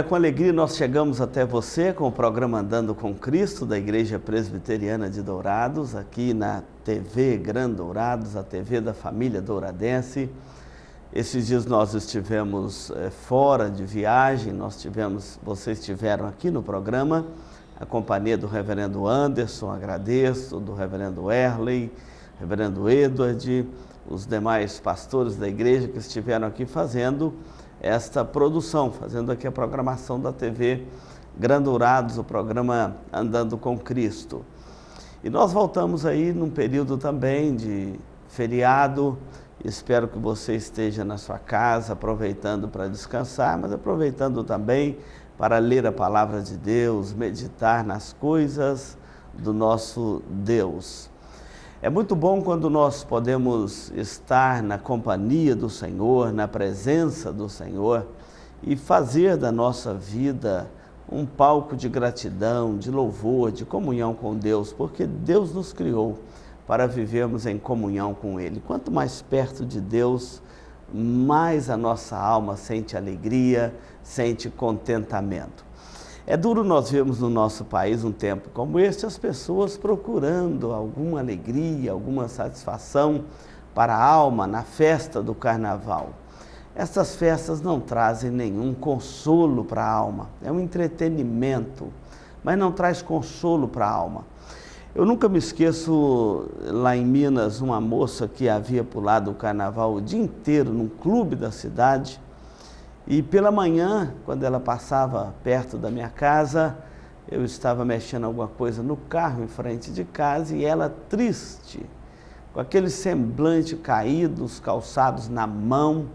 com alegria nós chegamos até você com o programa Andando com Cristo da Igreja Presbiteriana de Dourados, aqui na TV Gran Dourados, a TV da família douradense. Esses dias nós estivemos fora de viagem, vocês estiveram aqui no programa, a companhia do reverendo Anderson, agradeço, do reverendo Erley, reverendo Edward, os demais pastores da igreja que estiveram aqui fazendo esta produção, fazendo aqui a programação da TV Gran Dourados, o programa Andando com Cristo. E nós voltamos aí num período também de feriado. Espero que você esteja na sua casa, aproveitando para descansar, mas aproveitando também para ler a palavra de Deus, meditar nas coisas do nosso Deus. É muito bom quando nós podemos estar na companhia do Senhor, na presença do Senhor e fazer da nossa vida um palco de gratidão, de louvor, de comunhão com Deus, porque Deus nos criou para vivermos em comunhão com Ele. Quanto mais perto de Deus, mais a nossa alma sente alegria, sente contentamento. É duro nós vermos no nosso país um tempo como este, as pessoas procurando alguma alegria, alguma satisfação para a alma na festa do carnaval. Essas festas não trazem nenhum consolo para a alma, é um entretenimento, mas não traz consolo para a alma. Eu nunca me esqueço, lá em Minas, uma moça que havia pulado o carnaval o dia inteiro num clube da cidade. E pela manhã, quando ela passava perto da minha casa, eu estava mexendo alguma coisa no carro em frente de casa e ela triste, com aquele semblante caído, os calçados na mão,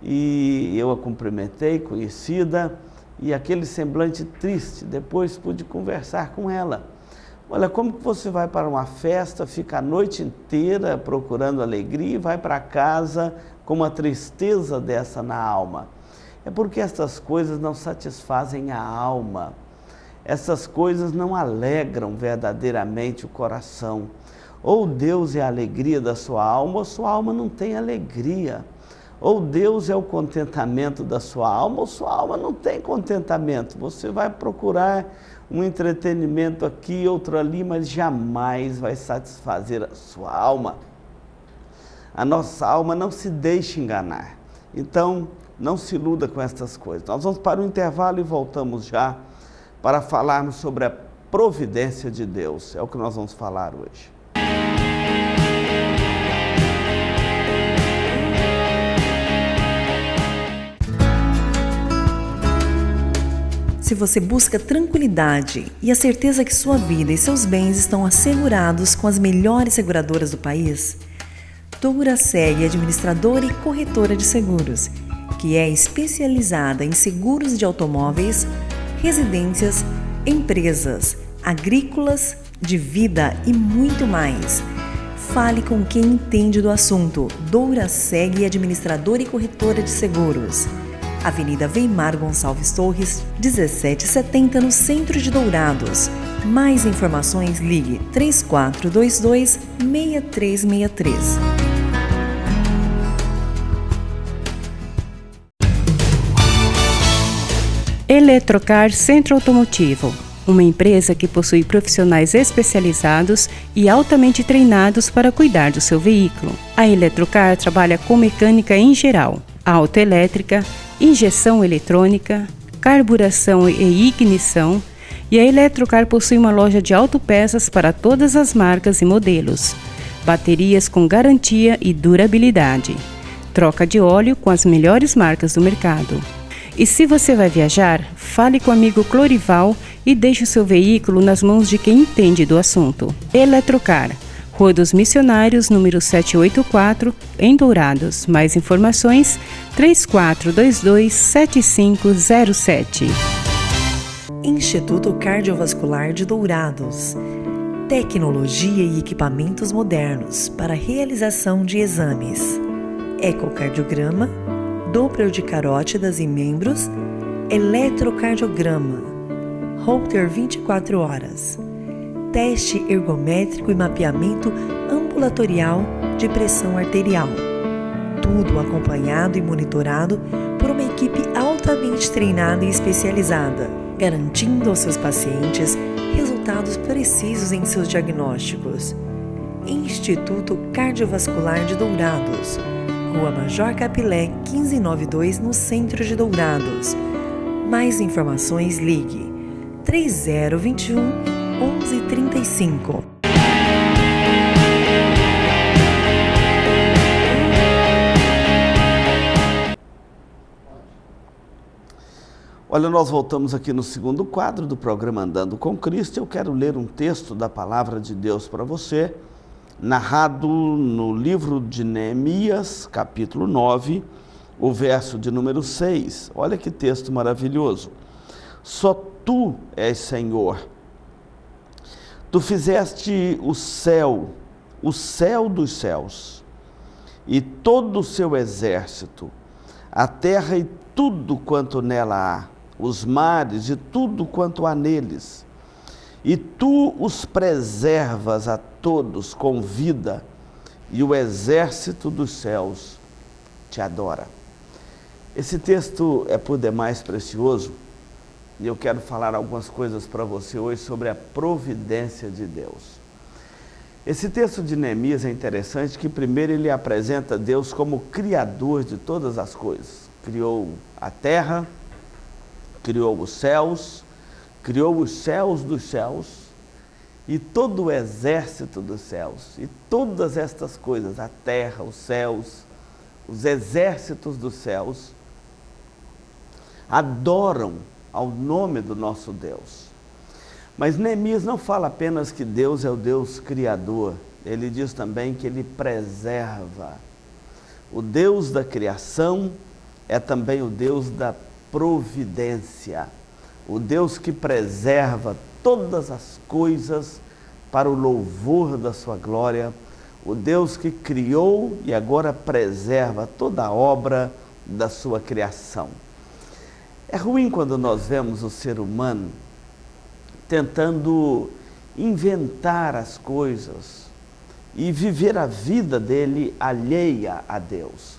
e eu a cumprimentei, conhecida, e aquele semblante triste. Depois pude conversar com ela. Olha, como que você vai para uma festa, fica a noite inteira procurando alegria e vai para casa com uma tristeza dessa na alma? É porque essas coisas não satisfazem a alma, essas coisas não alegram verdadeiramente o coração. Ou Deus é a alegria da sua alma, ou sua alma não tem alegria. Ou Deus é o contentamento da sua alma, ou sua alma não tem contentamento. Você vai procurar um entretenimento aqui, outro ali, mas jamais vai satisfazer a sua alma. A nossa alma não se deixa enganar. Então, não se iluda com estas coisas. Nós vamos para o intervalo e voltamos já para falarmos sobre a providência de Deus. É o que nós vamos falar hoje. Se você busca tranquilidade e a certeza que sua vida e seus bens estão assegurados com as melhores seguradoras do país, Douraseg, administradora e corretora de seguros, que é especializada em seguros de automóveis, residências, empresas, agrícolas, de vida e muito mais. Fale com quem entende do assunto. Douraseg, administradora e corretora de seguros. Avenida Weimar Gonçalves Torres, 1770, no centro de Dourados. Mais informações, ligue 3422-6363. Eletrocar Centro Automotivo, uma empresa que possui profissionais especializados e altamente treinados para cuidar do seu veículo. A Eletrocar trabalha com mecânica em geral, autoelétrica, injeção eletrônica, carburação e ignição, e a Eletrocar possui uma loja de autopeças para todas as marcas e modelos, baterias com garantia e durabilidade, troca de óleo com as melhores marcas do mercado. E se você vai viajar, fale com o amigo Clorival e deixe o seu veículo nas mãos de quem entende do assunto. Eletrocar, Rua dos Missionários, número 784, em Dourados. Mais informações, 3422-7507. Instituto Cardiovascular de Dourados. Tecnologia e equipamentos modernos para realização de exames. Ecocardiograma, Doppler de carótidas e membros, eletrocardiograma, Holter 24 horas, teste ergométrico e mapeamento ambulatorial de pressão arterial. Tudo acompanhado e monitorado por uma equipe equipe altamente treinada e especializada, garantindo aos seus pacientes resultados precisos em seus diagnósticos. Instituto Cardiovascular de Dourados, Rua Major Capilé, 1592, no centro de Dourados. Mais informações, ligue 3021 1135. Olha, nós voltamos aqui no segundo quadro do programa Andando com Cristo. Eu quero ler um texto da Palavra de Deus para você, narrado no livro de Neemias, capítulo 9, o verso de número 6. Olha que texto maravilhoso. Só tu és Senhor. Tu fizeste o céu dos céus, e todo o seu exército, a terra e tudo quanto nela há, os mares e tudo quanto há neles. E tu os preservas a todos com vida, e o exército dos céus te adora. Esse texto é por demais precioso, e eu quero falar algumas coisas para você hoje sobre a providência de Deus. Esse texto de Neemias é interessante, que primeiro ele apresenta Deus como criador de todas as coisas. Criou a terra, criou os céus dos céus e todo o exército dos céus. E todas estas coisas, a terra, os céus, os exércitos dos céus, adoram ao nome do nosso Deus. Mas Neemias não fala apenas que Deus é o Deus criador, ele diz também que ele preserva. O Deus da criação é também o Deus da providência, o Deus que preserva todas as coisas para o louvor da sua glória, o Deus que criou e agora preserva toda a obra da sua criação. É ruim quando nós vemos o ser humano tentando inventar as coisas e viver a vida dele alheia a Deus.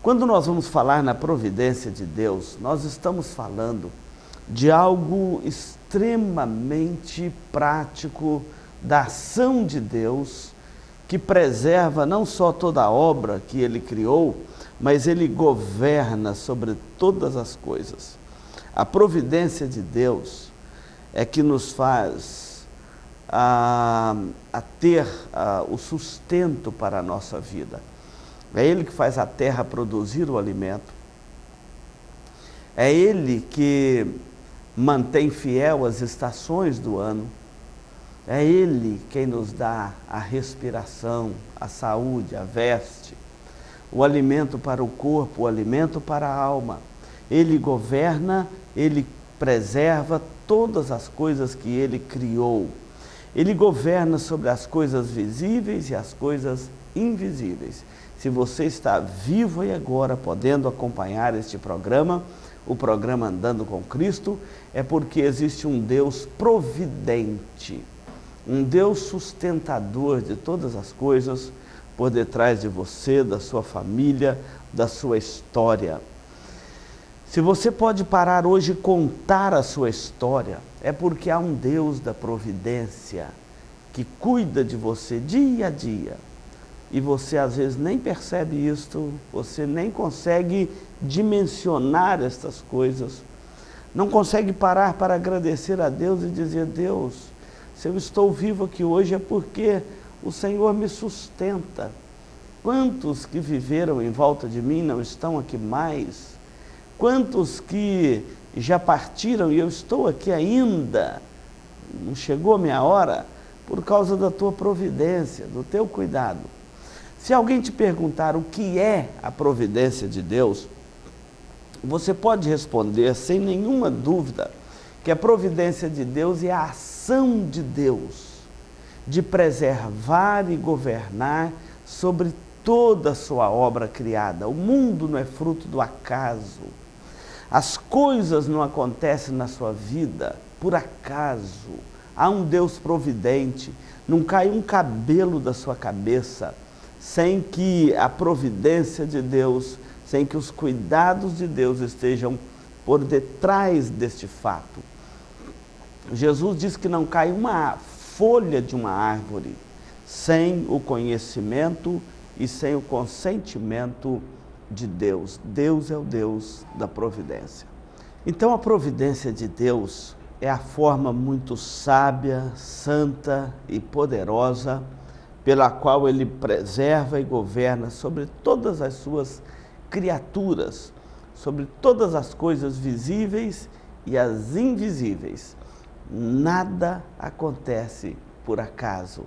Quando nós vamos falar na providência de Deus, nós estamos falando de algo extremamente prático da ação de Deus, que preserva não só toda a obra que Ele criou, mas Ele governa sobre todas as coisas. A providência de Deus é que nos faz a ter o sustento para a nossa vida. É Ele que faz a terra produzir o alimento. É Ele que mantém fiel as estações do ano. É Ele quem nos dá a respiração, a saúde, a veste, o alimento para o corpo, o alimento para a alma. Ele governa, Ele preserva todas as coisas que Ele criou. Ele governa sobre as coisas visíveis e as coisas invisíveis. Se você está vivo e agora podendo acompanhar este programa, o programa Andando com Cristo, é porque existe um Deus providente, um Deus sustentador de todas as coisas por detrás de você, da sua família, da sua história. Se você pode parar hoje e contar a sua história, é porque há um Deus da providência que cuida de você dia a dia. E você às vezes nem percebe isto, você nem consegue dimensionar estas coisas, não consegue parar para agradecer a Deus e dizer: Deus, se eu estou vivo aqui hoje é porque o Senhor me sustenta. Quantos que viveram em volta de mim não estão aqui mais? Quantos que já partiram e eu estou aqui ainda? Não chegou a minha hora por causa da tua providência, do teu cuidado. Se alguém te perguntar o que é a providência de Deus, você pode responder sem nenhuma dúvida que a providência de Deus é a ação de Deus de preservar e governar sobre toda a sua obra criada. O mundo não é fruto do acaso. As coisas não acontecem na sua vida por acaso. Há um Deus providente. Não cai um cabelo da sua cabeça sem que a providência de Deus, sem que os cuidados de Deus estejam por detrás deste fato. Jesus diz que não cai uma folha de uma árvore sem o conhecimento e sem o consentimento de Deus. Deus é o Deus da providência. Então a providência de Deus é a forma muito sábia, santa e poderosa pela qual Ele preserva e governa sobre todas as suas criaturas, sobre todas as coisas visíveis e as invisíveis. Nada acontece por acaso.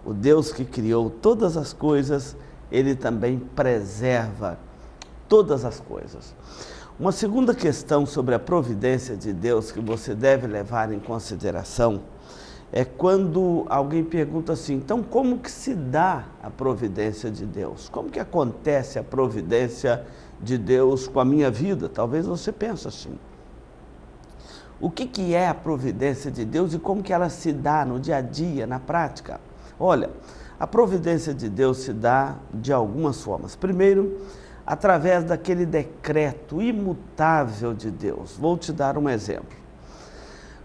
O Deus que criou todas as coisas, Ele também preserva todas as coisas. Uma segunda questão sobre a providência de Deus que você deve levar em consideração é quando alguém pergunta assim, então como que se dá a providência de Deus? Como que acontece a providência de Deus com a minha vida? Talvez você pense assim. O que é a providência de Deus e como que ela se dá no dia a dia, na prática? Olha, a providência de Deus se dá de algumas formas. Primeiro, através daquele decreto imutável de Deus. Vou te dar um exemplo.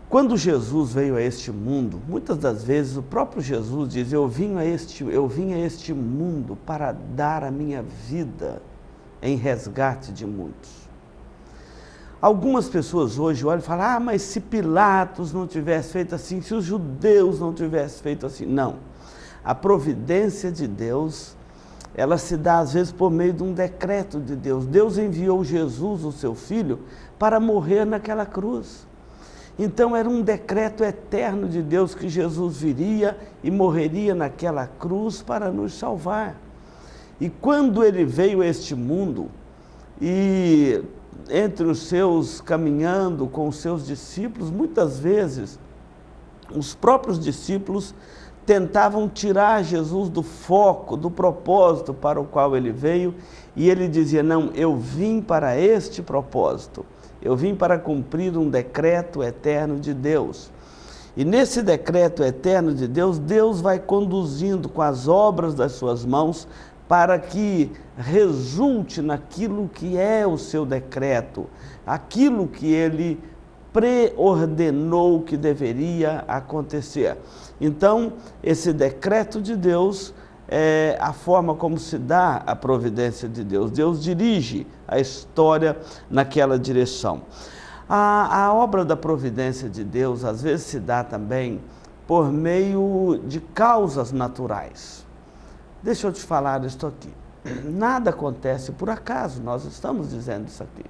Quando Jesus veio a este mundo, muitas das vezes o próprio Jesus diz, eu vim a este mundo para dar a minha vida em resgate de muitos. Algumas pessoas hoje olham e falam, mas se Pilatos não tivesse feito assim, se os judeus não tivessem feito assim. Não, a providência de Deus, ela se dá às vezes por meio de um decreto de Deus. Deus enviou Jesus, o seu Filho, para morrer naquela cruz. Então era um decreto eterno de Deus que Jesus viria e morreria naquela cruz para nos salvar. E quando Ele veio a este mundo, e entre os seus, caminhando com os seus discípulos, muitas vezes os próprios discípulos tentavam tirar Jesus do foco, do propósito para o qual Ele veio, e Ele dizia, não, eu vim para este propósito, eu vim para cumprir um decreto eterno de Deus. E nesse decreto eterno de Deus, Deus vai conduzindo com as obras das suas mãos para que resulte naquilo que é o seu decreto, aquilo que Ele preordenou que deveria acontecer. Então, esse decreto de Deus é a forma como se dá a providência de Deus. Deus dirige a história naquela direção. A obra da providência de Deus, às vezes, se dá também por meio de causas naturais. Deixa eu te falar isto aqui. Nada acontece por acaso, nós estamos dizendo isso aqui.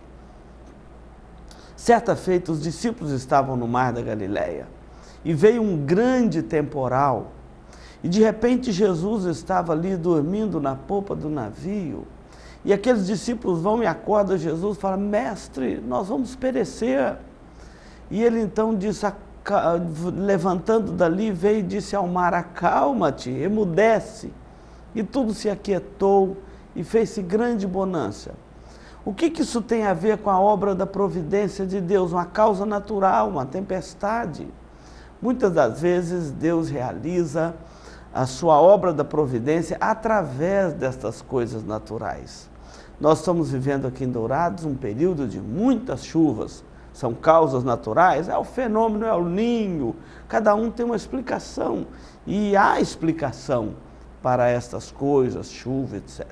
Certa feita, os discípulos estavam no mar da Galileia e veio um grande temporal e de repente Jesus estava ali dormindo na popa do navio e aqueles discípulos vão e acordam Jesus e falam, mestre, nós vamos perecer. E ele então disse, levantando dali, veio e disse ao mar, acalma-te, emudece. E tudo se aquietou e fez-se grande bonança. O que isso tem a ver com a obra da providência de Deus? Uma causa natural, uma tempestade. Muitas das vezes Deus realiza a sua obra da providência através destas coisas naturais. Nós estamos vivendo aqui em Dourados um período de muitas chuvas. São causas naturais, é o fenômeno, é o ninho. Cada um tem uma explicação e há explicação para estas coisas, chuva, etc.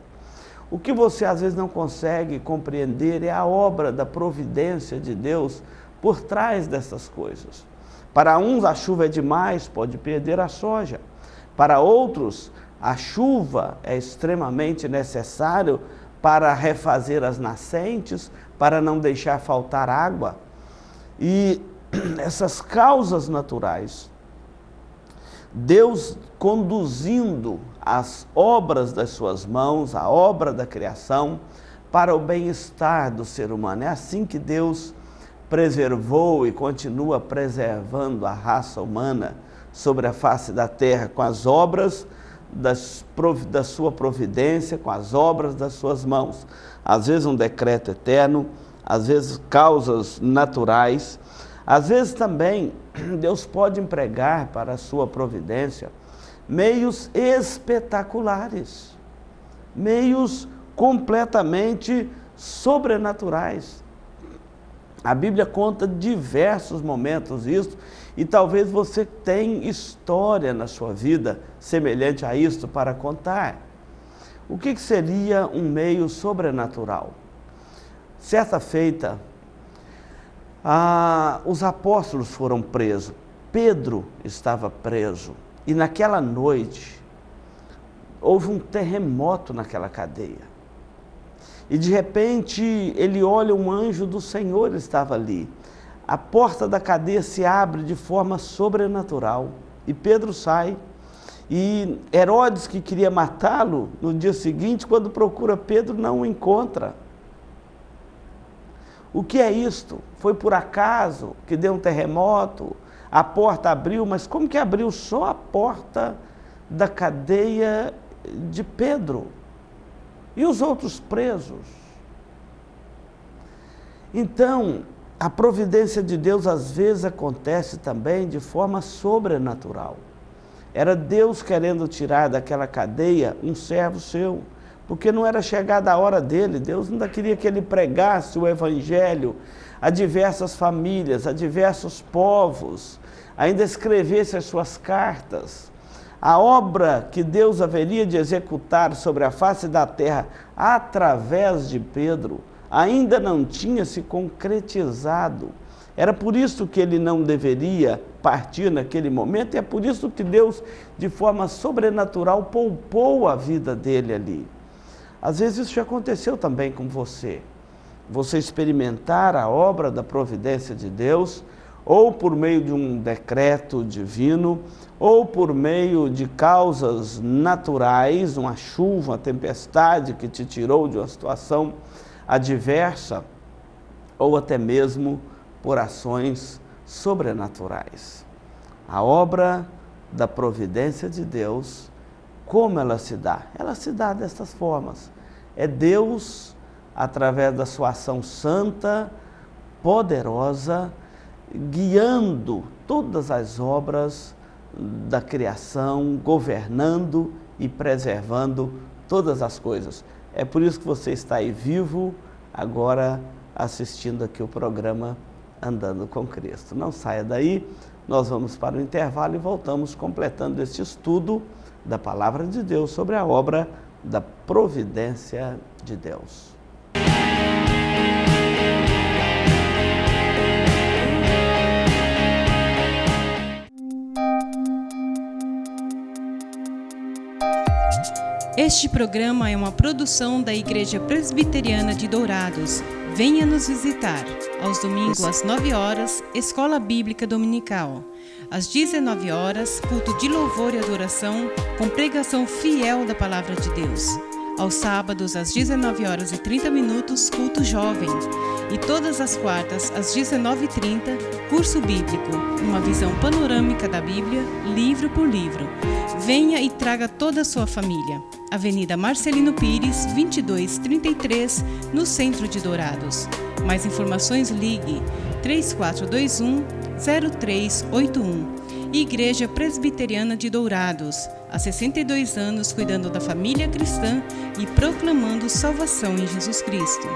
O que você às vezes não consegue compreender é a obra da providência de Deus por trás dessas coisas. Para uns a chuva é demais, pode perder a soja. Para outros, a chuva é extremamente necessário para refazer as nascentes, para não deixar faltar água. E essas causas naturais, Deus conduzindo as obras das suas mãos, a obra da criação, para o bem-estar do ser humano. É assim que Deus preservou e continua preservando a raça humana sobre a face da terra, com as obras da sua providência, com as obras das suas mãos. Às vezes um decreto eterno, às vezes causas naturais, às vezes também Deus pode empregar para a sua providência meios espetaculares, meios completamente sobrenaturais. A Bíblia conta diversos momentos disso, e talvez você tenha história na sua vida semelhante a isto para contar. O que seria um meio sobrenatural? Certa feita, os apóstolos foram presos. Pedro estava preso. E naquela noite, houve um terremoto naquela cadeia. E de repente, ele olha, um anjo do Senhor estava ali. A porta da cadeia se abre de forma sobrenatural. E Pedro sai. E Herodes, que queria matá-lo, no dia seguinte, quando procura Pedro, não o encontra. O que é isto? Foi por acaso que deu um terremoto? A porta abriu, mas como que abriu só a porta da cadeia de Pedro? E os outros presos? Então, a providência de Deus às vezes acontece também de forma sobrenatural. Era Deus querendo tirar daquela cadeia um servo seu, porque não era chegada a hora dele. Deus ainda queria que ele pregasse o evangelho a diversas famílias, a diversos povos, ainda escrevesse as suas cartas. A obra que Deus haveria de executar sobre a face da terra através de Pedro ainda não tinha se concretizado. Era por isso que ele não deveria partir naquele momento, e é por isso que Deus, de forma sobrenatural, poupou a vida dele ali. Às vezes isso já aconteceu também com você. Você experimentar a obra da providência de Deus, ou por meio de um decreto divino, ou por meio de causas naturais, uma chuva, uma tempestade que te tirou de uma situação adversa, ou até mesmo por ações sobrenaturais. A obra da providência de Deus, como ela se dá? Ela se dá destas formas. É Deus, através da sua ação santa, poderosa, guiando todas as obras da criação, governando e preservando todas as coisas. É por isso que você está aí vivo, agora assistindo aqui o programa Andando com Cristo. Não saia daí, nós vamos para o intervalo e voltamos completando este estudo da Palavra de Deus sobre a obra da providência de Deus. Este programa é uma produção da Igreja Presbiteriana de Dourados. Venha nos visitar. Aos domingos, às 9 horas, Escola Bíblica Dominical. Às 19 horas, culto de louvor e adoração, com pregação fiel da Palavra de Deus. Aos sábados, às 19 horas e 30 minutos, culto jovem. E todas as quartas, às 19h30, curso bíblico, uma visão panorâmica da Bíblia, livro por livro. Venha e traga toda a sua família. Avenida Marcelino Pires, 2233, no centro de Dourados. Mais informações, ligue 3421-0381. Igreja Presbiteriana de Dourados, há 62 anos cuidando da família cristã e proclamando salvação em Jesus Cristo.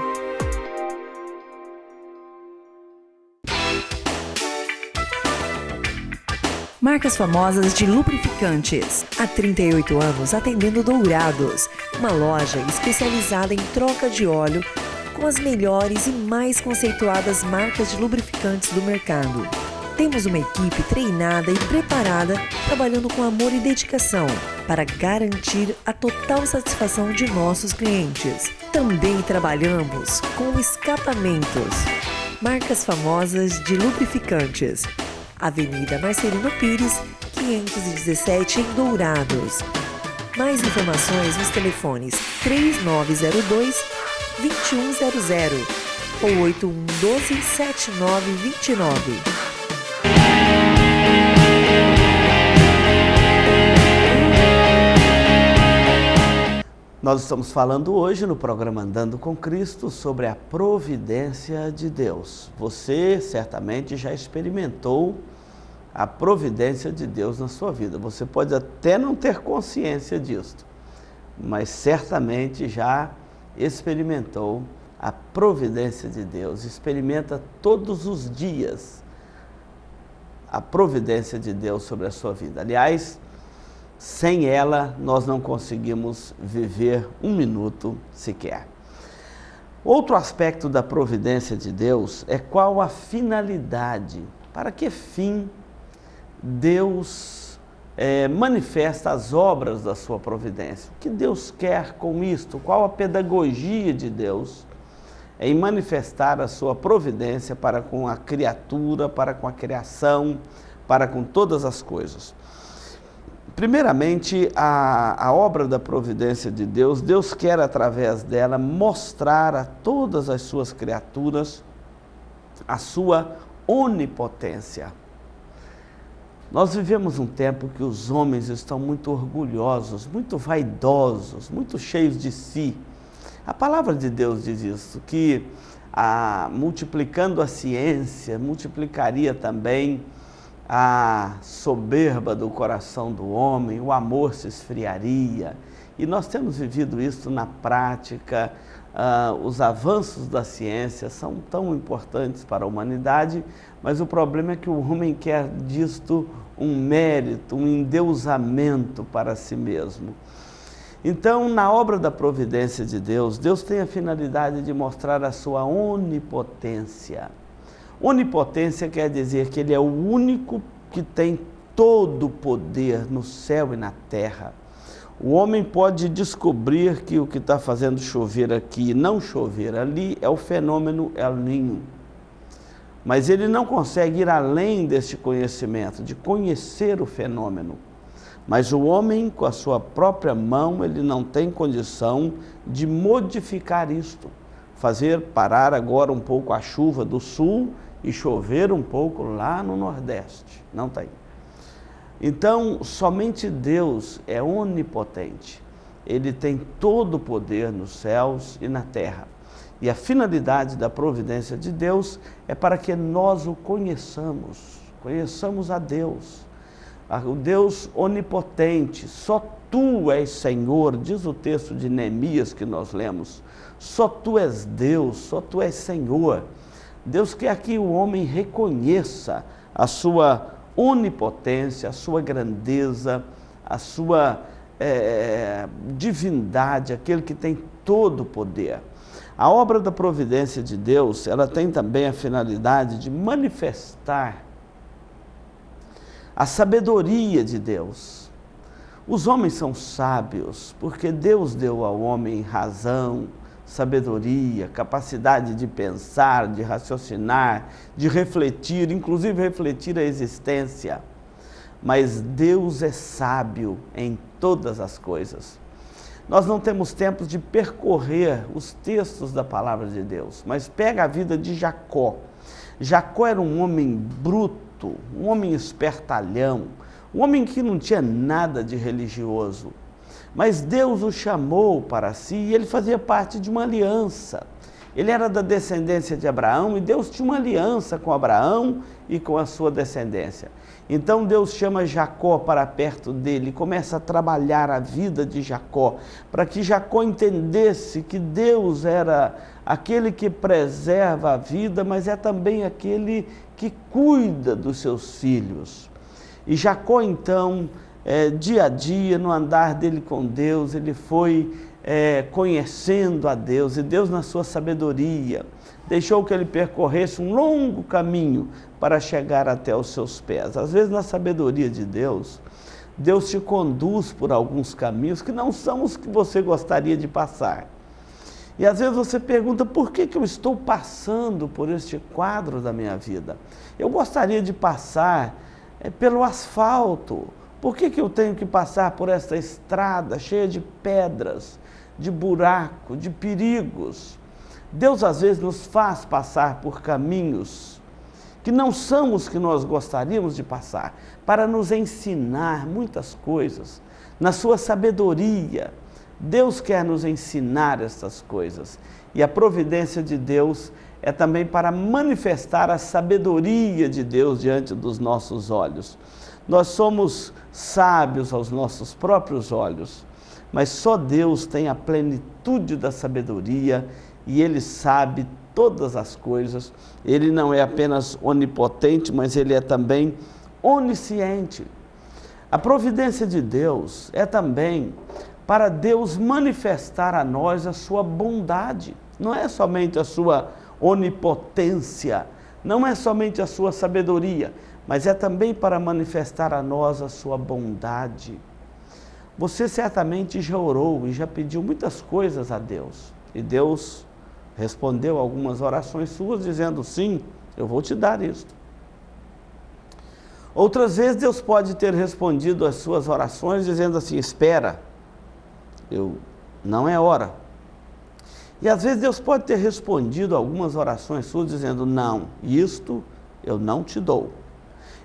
Marcas famosas de lubrificantes. Há 38 anos atendendo Dourados, uma loja especializada em troca de óleo com as melhores e mais conceituadas marcas de lubrificantes do mercado. Temos uma equipe treinada e preparada, trabalhando com amor e dedicação para garantir a total satisfação de nossos clientes. Também trabalhamos com escapamentos. Marcas famosas de lubrificantes. Avenida Marcelino Pires, 517 em Dourados. Mais informações nos telefones 3902-2100 ou 8112-7929. Nós estamos falando hoje no programa Andando com Cristo sobre a providência de Deus. Você certamente já experimentou a providência de Deus na sua vida. Você pode até não ter consciência disso, mas certamente já experimentou a providência de Deus, experimenta todos os dias a providência de Deus sobre a sua vida. Aliás, sem ela nós não conseguimos viver um minuto sequer. Outro aspecto da providência de Deus é qual a finalidade, para que fim Deus manifesta as obras da sua providência. O que Deus quer com isto? Qual a pedagogia de Deus em manifestar a sua providência para com a criatura, para com a criação, para com todas as coisas? Primeiramente, a obra da providência de Deus, Deus quer através dela mostrar a todas as suas criaturas a sua onipotência. Nós vivemos um tempo que os homens estão muito orgulhosos, muito vaidosos, muito cheios de si. A palavra de Deus diz isso, que multiplicando a ciência, multiplicaria também a soberba do coração do homem, o amor se esfriaria. E nós temos vivido isso na prática. Os avanços da ciência são tão importantes para a humanidade, mas o problema é que o homem quer disto um mérito, um endeusamento para si mesmo. Então, na obra da providência de Deus, Deus tem a finalidade de mostrar a sua onipotência. Onipotência quer dizer que Ele é o único que tem todo o poder no céu e na terra. O homem pode descobrir que o que está fazendo chover aqui e não chover ali é o fenômeno El Niño. Mas ele não consegue ir além deste conhecimento, de conhecer o fenômeno. Mas o homem, com a sua própria mão, ele não tem condição de modificar isto. Fazer parar agora um pouco a chuva do sul e chover um pouco lá no nordeste. Não tem. Então, somente Deus é onipotente. Ele tem todo o poder nos céus e na terra. E a finalidade da providência de Deus é para que nós o conheçamos a Deus. O Deus onipotente, só Tu és Senhor, diz o texto de Neemias que nós lemos. Só Tu és Deus, só Tu és Senhor. Deus quer que o homem reconheça a sua onipotência, a sua grandeza, a sua divindade, aquele que tem todo o poder. A obra da providência de Deus, ela tem também a finalidade de manifestar a sabedoria de Deus. Os homens são sábios porque Deus deu ao homem razão, sabedoria, capacidade de pensar, de raciocinar, de refletir, inclusive refletir a existência. Mas Deus é sábio em todas as coisas. Nós não temos tempo de percorrer os textos da palavra de Deus, mas pega a vida de Jacó. Jacó era um homem bruto, um homem espertalhão, um homem que não tinha nada de religioso. Mas Deus o chamou para si e ele fazia parte de uma aliança. Ele era da descendência de Abraão e Deus tinha uma aliança com Abraão e com a sua descendência. Então Deus chama Jacó para perto dele e começa a trabalhar a vida de Jacó, para que Jacó entendesse que Deus era aquele que preserva a vida, mas é também aquele que cuida dos seus filhos. E Jacó então, dia a dia, no andar dele com Deus, ele foi conhecendo a Deus, e Deus, na sua sabedoria, deixou que ele percorresse um longo caminho para chegar até os seus pés. Às vezes, na sabedoria de Deus, Deus te conduz por alguns caminhos que não são os que você gostaria de passar. E às vezes você pergunta, por que eu estou passando por este quadro da minha vida? Eu gostaria de passar pelo asfalto. Por que eu tenho que passar por esta estrada cheia de pedras, de buraco, de perigos? Deus às vezes nos faz passar por caminhos que não são os que nós gostaríamos de passar, para nos ensinar muitas coisas. Na sua sabedoria, Deus quer nos ensinar estas coisas. E a providência de Deus é também para manifestar a sabedoria de Deus diante dos nossos olhos. Nós somos sábios aos nossos próprios olhos, mas só Deus tem a plenitude da sabedoria e Ele sabe todas as coisas. Ele não é apenas onipotente, mas Ele é também onisciente. A providência de Deus é também para Deus manifestar a nós a sua bondade. Não é somente a sua onipotência, não é somente a sua sabedoria, mas é também para manifestar a nós a sua bondade. Você certamente já orou e já pediu muitas coisas a Deus, e Deus respondeu algumas orações suas dizendo: sim, eu vou te dar isto. Outras vezes Deus pode ter respondido às suas orações dizendo assim: espera, não é hora. E às vezes Deus pode ter respondido algumas orações suas dizendo: não, isto eu não te dou.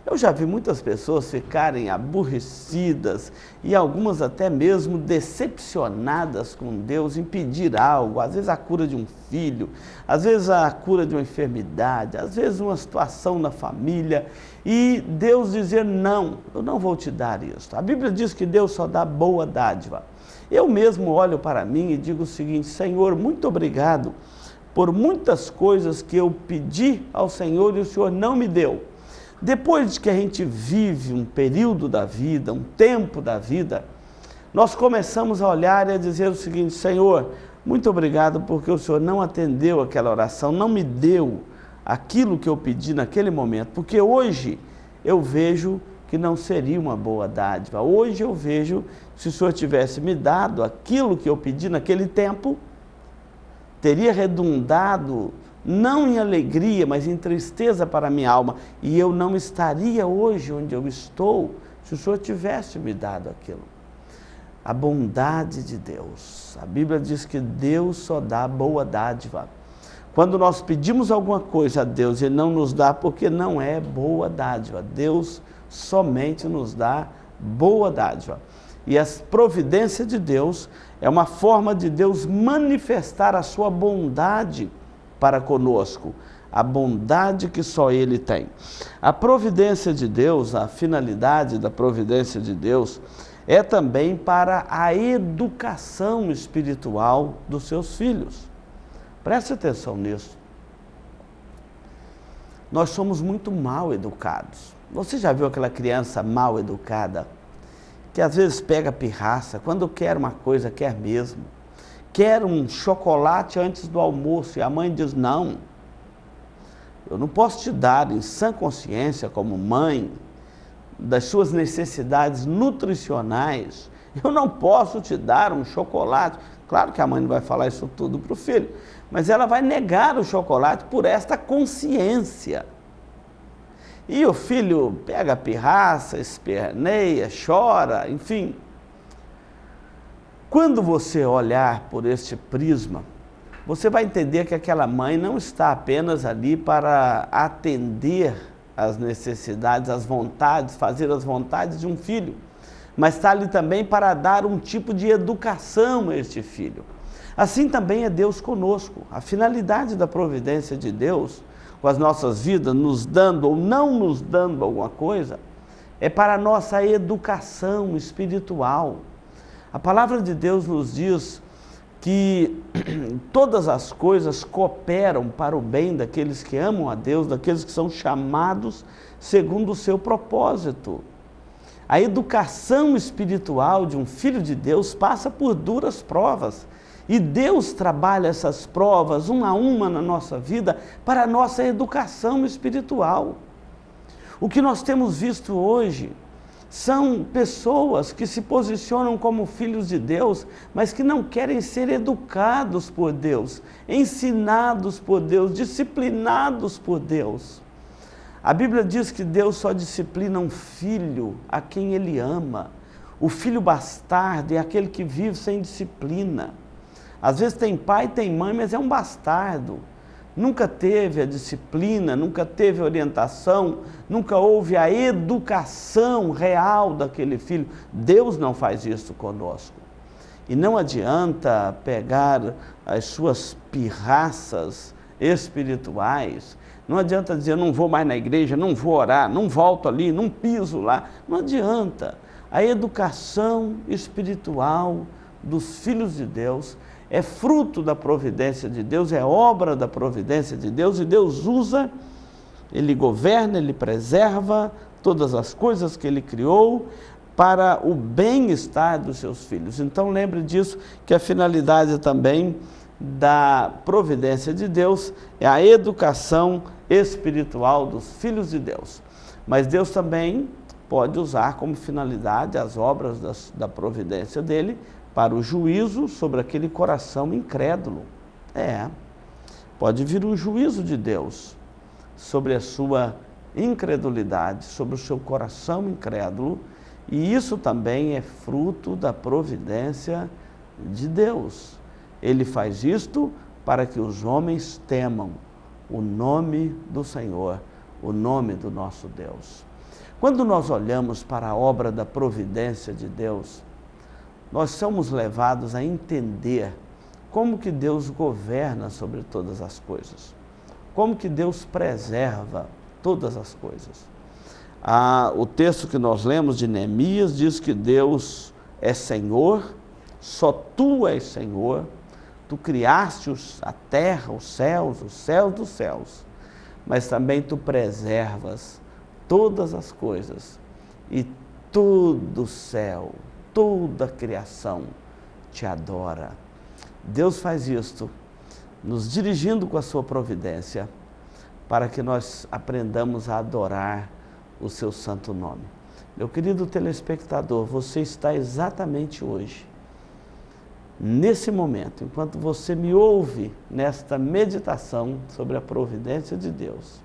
Eu já vi muitas pessoas ficarem aborrecidas e algumas até mesmo decepcionadas com Deus em pedir algo, às vezes a cura de um filho, às vezes a cura de uma enfermidade, às vezes uma situação na família, e Deus dizer: não, eu não vou te dar isso. A Bíblia diz que Deus só dá boa dádiva. Eu mesmo olho para mim e digo o seguinte: Senhor, muito obrigado por muitas coisas que eu pedi ao Senhor e o Senhor não me deu. Depois de que a gente vive um período da vida, um tempo da vida, nós começamos a olhar e a dizer o seguinte: Senhor, muito obrigado porque o Senhor não atendeu aquela oração, não me deu aquilo que eu pedi naquele momento, porque hoje eu vejo que não seria uma boa dádiva. Hoje eu vejo, se o Senhor tivesse me dado aquilo que eu pedi naquele tempo, teria redundado não em alegria, mas em tristeza para a minha alma, e eu não estaria hoje onde eu estou, se o Senhor tivesse me dado aquilo. A bondade de Deus. A Bíblia diz que Deus só dá boa dádiva. Quando nós pedimos alguma coisa a Deus e Ele não nos dá, porque não é boa dádiva. Deus somente nos dá boa dádiva. E a providência de Deus é uma forma de Deus manifestar a sua bondade para conosco, a bondade que só Ele tem. A providência de Deus, a finalidade da providência de Deus é também para a educação espiritual dos seus filhos. Preste atenção nisso. Nós somos muito mal educados. Você já viu aquela criança mal educada, que às vezes pega pirraça, quando quer uma coisa, quer mesmo. Quer um chocolate antes do almoço, e a mãe diz: não, eu não posso te dar, em sã consciência, como mãe, das suas necessidades nutricionais, eu não posso te dar um chocolate. Claro que a mãe não vai falar isso tudo para o filho, mas ela vai negar o chocolate por esta consciência. E o filho pega a pirraça, esperneia, chora, enfim. Quando você olhar por este prisma, você vai entender que aquela mãe não está apenas ali para atender às necessidades, às vontades, fazer as vontades de um filho, mas está ali também para dar um tipo de educação a este filho. Assim também é Deus conosco. A finalidade da providência de Deus com as nossas vidas, nos dando ou não nos dando alguma coisa, é para a nossa educação espiritual. A palavra de Deus nos diz que todas as coisas cooperam para o bem daqueles que amam a Deus, daqueles que são chamados segundo o seu propósito. A educação espiritual de um filho de Deus passa por duras provas. E Deus trabalha essas provas, uma a uma, na nossa vida, para a nossa educação espiritual. O que nós temos visto hoje são pessoas que se posicionam como filhos de Deus, mas que não querem ser educados por Deus, ensinados por Deus, disciplinados por Deus. A Bíblia diz que Deus só disciplina um filho a quem Ele ama. O filho bastardo é aquele que vive sem disciplina. Às vezes tem pai, tem mãe, mas é um bastardo. Nunca teve a disciplina, nunca teve a orientação, nunca houve a educação real daquele filho. Deus não faz isso conosco. E não adianta pegar as suas pirraças espirituais, não adianta dizer: não vou mais na igreja, não vou orar, não volto ali, não piso lá. Não adianta. A educação espiritual dos filhos de Deus é fruto da providência de Deus, é obra da providência de Deus, e Deus usa, Ele governa, Ele preserva todas as coisas que Ele criou para o bem-estar dos seus filhos. Então lembre disso, que a finalidade também da providência de Deus é a educação espiritual dos filhos de Deus. Mas Deus também pode usar como finalidade as obras da providência dele para o juízo sobre aquele coração incrédulo. Pode vir um juízo de Deus sobre a sua incredulidade, sobre o seu coração incrédulo, e isso também é fruto da providência de Deus. Ele faz isto para que os homens temam o nome do Senhor, o nome do nosso Deus. Quando nós olhamos para a obra da providência de Deus, nós somos levados a entender como que Deus governa sobre todas as coisas, como que Deus preserva todas as coisas. O texto que nós lemos de Neemias diz que Deus é Senhor, só Tu és Senhor, Tu criaste a terra, os céus dos céus, mas também Tu preservas todas as coisas, e todo o céu, toda a criação Te adora. Deus faz isto, nos dirigindo com a Sua providência, para que nós aprendamos a adorar o Seu santo nome. Meu querido telespectador, você está exatamente hoje, nesse momento, enquanto você me ouve nesta meditação sobre a providência de Deus,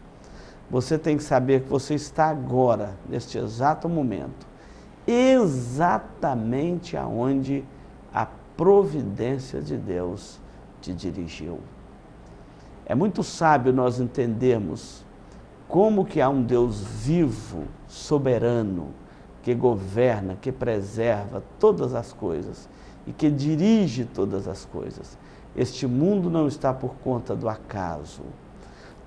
você tem que saber que você está agora, neste exato momento, exatamente aonde a providência de Deus te dirigiu. É muito sábio nós entendermos como que há um Deus vivo, soberano, que governa, que preserva todas as coisas e que dirige todas as coisas. Este mundo não está por conta do acaso.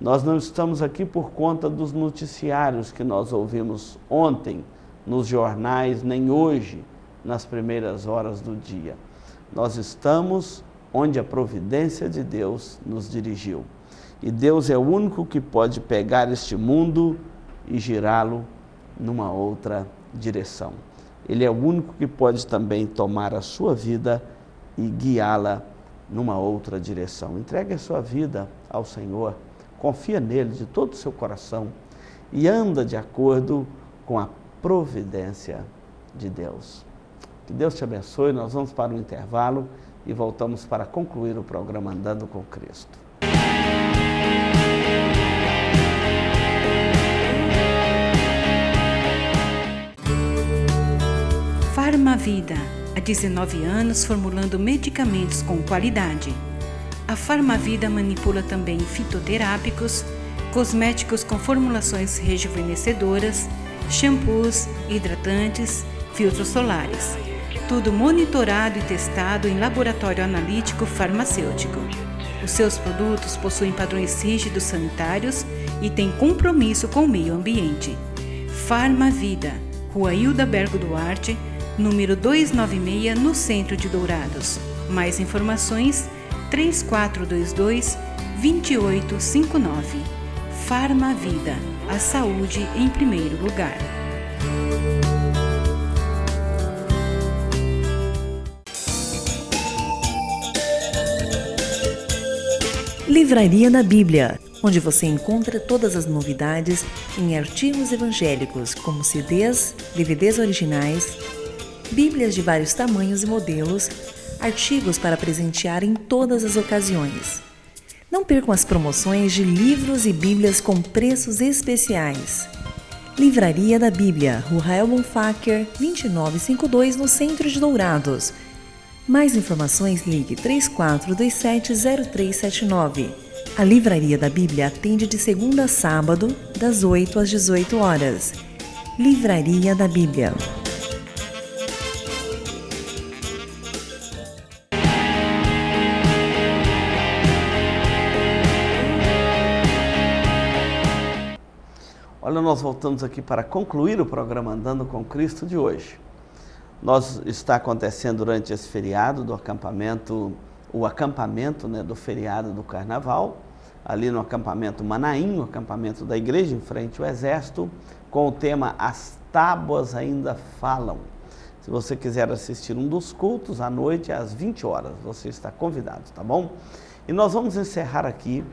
Nós não estamos aqui por conta dos noticiários que nós ouvimos ontem nos jornais, nem hoje, nas primeiras horas do dia. Nós estamos onde a providência de Deus nos dirigiu. E Deus é o único que pode pegar este mundo e girá-lo numa outra direção. Ele é o único que pode também tomar a sua vida e guiá-la numa outra direção. Entregue a sua vida ao Senhor, confia nele de todo o seu coração e anda de acordo com a providência de Deus. Que Deus te abençoe. Nós vamos para um intervalo e voltamos para concluir o programa Andando com Cristo. Farmavida, há 19 anos formulando medicamentos com qualidade. A Farmavida manipula também fitoterápicos, cosméticos com formulações rejuvenescedoras, shampoos, hidratantes, filtros solares. Tudo monitorado e testado em laboratório analítico farmacêutico. Os seus produtos possuem padrões rígidos sanitários e têm compromisso com o meio ambiente. Farmavida, Rua Hildabergo Duarte, número 296, no centro de Dourados. Mais informações, 3422-2859. Farmavida, a saúde em primeiro lugar. Livraria da Bíblia, onde você encontra todas as novidades em artigos evangélicos, como CDs, DVDs originais, Bíblias de vários tamanhos e modelos, artigos para presentear em todas as ocasiões. Não percam as promoções de livros e Bíblias com preços especiais. Livraria da Bíblia, Rua Rael Bonfacker, 2952, no centro de Dourados. Mais informações, ligue 3427-0379. A Livraria da Bíblia atende de segunda a sábado, das 8 às 18 horas. Livraria da Bíblia. Olha, nós voltamos aqui para concluir o programa Andando com Cristo de hoje. Está acontecendo durante esse feriado do acampamento o acampamento, né, do feriado do Carnaval, ali no acampamento Manaim, o acampamento da igreja, em frente ao Exército, com o tema As Tábuas Ainda Falam. Se você quiser assistir um dos cultos, à noite, às 20 horas, você está convidado, tá bom? E nós vamos encerrar aqui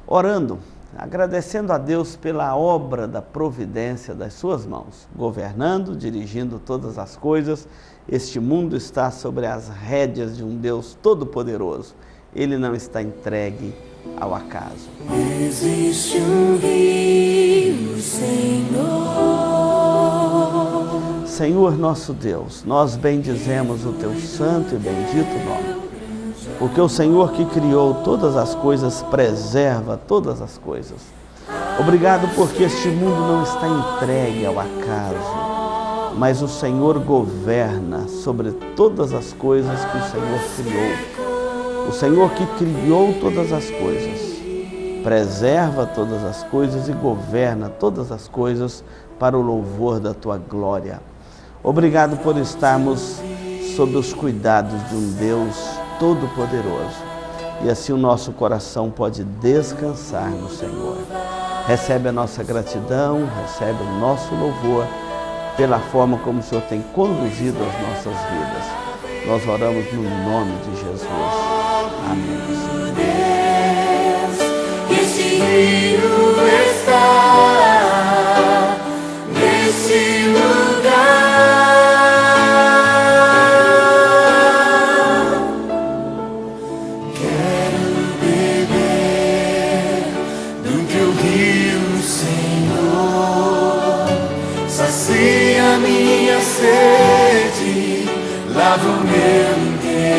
orando, agradecendo a Deus pela obra da providência das suas mãos, governando, dirigindo todas as coisas. Este mundo está sobre as rédeas de um Deus todo-poderoso. Ele não está entregue ao acaso. Existe um rio, Senhor. Senhor nosso Deus, nós bendizemos o teu santo e bendito nome, porque o Senhor que criou todas as coisas preserva todas as coisas. Obrigado porque este mundo não está entregue ao acaso, mas o Senhor governa sobre todas as coisas que o Senhor criou. O Senhor que criou todas as coisas, preserva todas as coisas e governa todas as coisas para o louvor da tua glória. Obrigado por estarmos sob os cuidados de um Deus todo-poderoso. E assim o nosso coração pode descansar no Senhor. Recebe a nossa gratidão, recebe o nosso louvor pela forma como o Senhor tem conduzido as nossas vidas. Nós oramos no nome de Jesus. Amém. Esse rio está nesse lugar. Quero beber do teu rio, Senhor. Sacia minha sede, lava o meu interior.